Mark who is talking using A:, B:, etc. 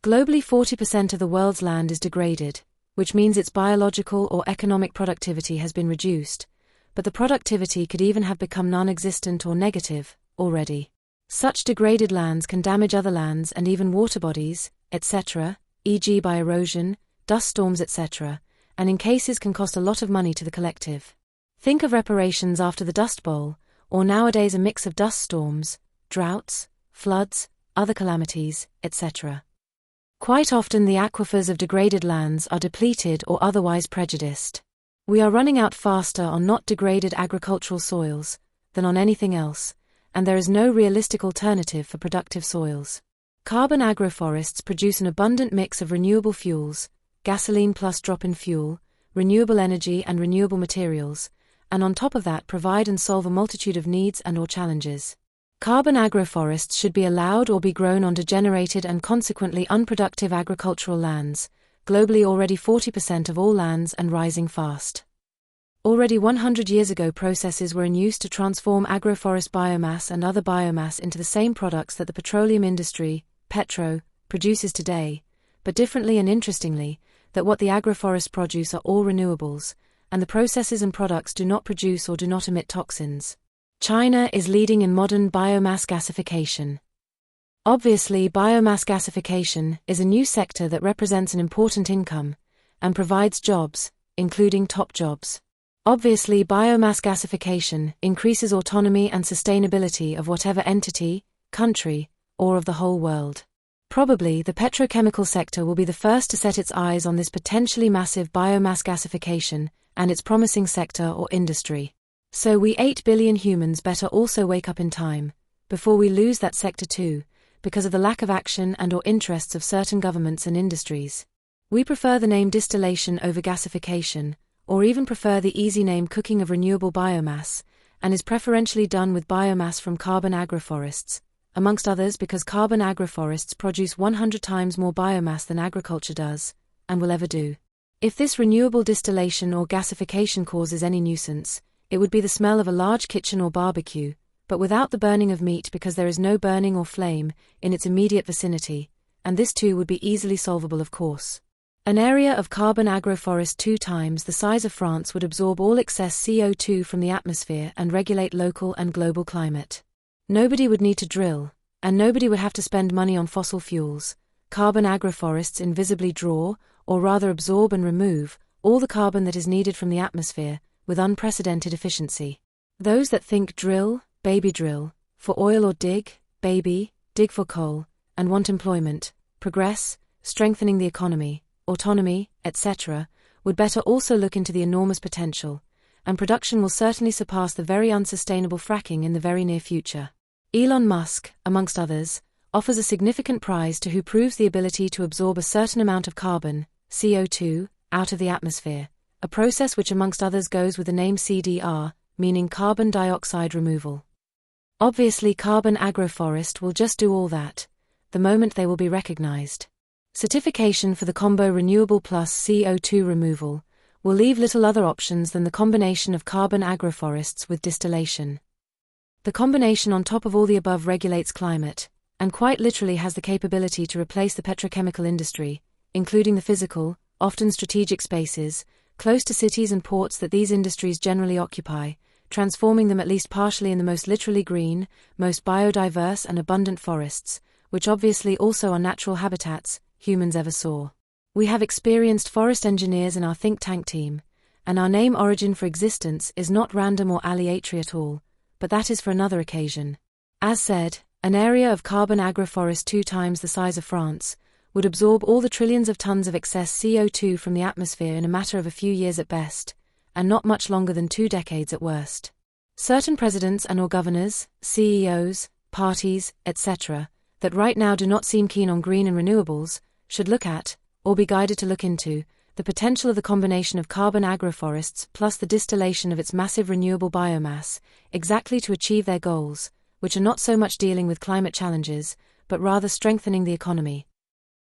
A: Globally, 40% of the world's land is degraded, which means its biological or economic productivity has been reduced, but the productivity could even have become non-existent or negative already. Such degraded lands can damage other lands and even water bodies, etc., e.g. by erosion, dust storms, etc., and in cases can cost a lot of money to the collective. Think of reparations after the Dust Bowl, or nowadays a mix of dust storms, droughts, floods, other calamities, etc. Quite often the aquifers of degraded lands are depleted or otherwise prejudiced. We are running out faster on not degraded agricultural soils than on anything else, and there is no realistic alternative for productive soils. Carbon agroforests produce an abundant mix of renewable fuels, gasoline plus drop-in fuel, renewable energy and renewable materials, and on top of that provide and solve a multitude of needs and/or challenges. Carbon agroforests should be allowed or be grown on degenerated and consequently unproductive agricultural lands, globally already 40% of all lands and rising fast. Already 100 years ago processes were in use to transform agroforest biomass and other biomass into the same products that the petroleum industry, petro, produces today, but differently and interestingly, that what the agroforests produce are all renewables, and the processes and products do not produce or do not emit toxins. China is leading in modern biomass gasification. Obviously, biomass gasification is a new sector that represents an important income and provides jobs, including top jobs. Obviously, biomass gasification increases autonomy and sustainability of whatever entity, country, or of the whole world. Probably the petrochemical sector will be the first to set its eyes on this potentially massive biomass gasification and its promising sector or industry. So we 8 billion humans better also wake up in time, before we lose that sector too, because of the lack of action and/or interests of certain governments and industries. We prefer the name distillation over gasification, or even prefer the easy name cooking of renewable biomass, and is preferentially done with biomass from carbon agroforests, amongst others because carbon agroforests produce 100 times more biomass than agriculture does, and will ever do. If this renewable distillation or gasification causes any nuisance, it would be the smell of a large kitchen or barbecue, but without the burning of meat because there is no burning or flame in its immediate vicinity, and this too would be easily solvable of course. An area of carbon agroforest 2 times the size of France would absorb all excess CO2 from the atmosphere and regulate local and global climate. Nobody would need to drill, and nobody would have to spend money on fossil fuels. Carbon agroforests invisibly draw, or rather absorb and remove, all the carbon that is needed from the atmosphere, with unprecedented efficiency. Those that think drill, baby drill, for oil or dig, baby, dig for coal, and want employment, progress, strengthening the economy, autonomy, etc., would better also look into the enormous potential, and production will certainly surpass the very unsustainable fracking in the very near future. Elon Musk, amongst others, offers a significant prize to who proves the ability to absorb a certain amount of carbon, CO2, out of the atmosphere, a process which amongst others goes with the name CDR, meaning carbon dioxide removal. Obviously, carbon agroforest will just do all that, the moment they will be recognized. Certification for the combo renewable plus CO2 removal will leave little other options than the combination of carbon agroforests with distillation. The combination on top of all the above regulates climate, and quite literally has the capability to replace the petrochemical industry, including the physical, often strategic spaces, close to cities and ports that these industries generally occupy, transforming them at least partially in the most literally green, most biodiverse and abundant forests, which obviously also are natural habitats humans ever saw. We have experienced forest engineers in our think tank team, and our name origin for existence is not random or aleatory at all, but that is for another occasion. As said, an area of carbon agroforest 2 times the size of France would absorb all the trillions of tons of excess CO2 from the atmosphere in a matter of a few years at best, and not much longer than 2 decades at worst. Certain presidents and/or governors, CEOs, parties, etc., that right now do not seem keen on green and renewables, should look at, or be guided to look into, the potential of the combination of carbon agroforests plus the distillation of its massive renewable biomass, exactly to achieve their goals, which are not so much dealing with climate challenges, but rather strengthening the economy,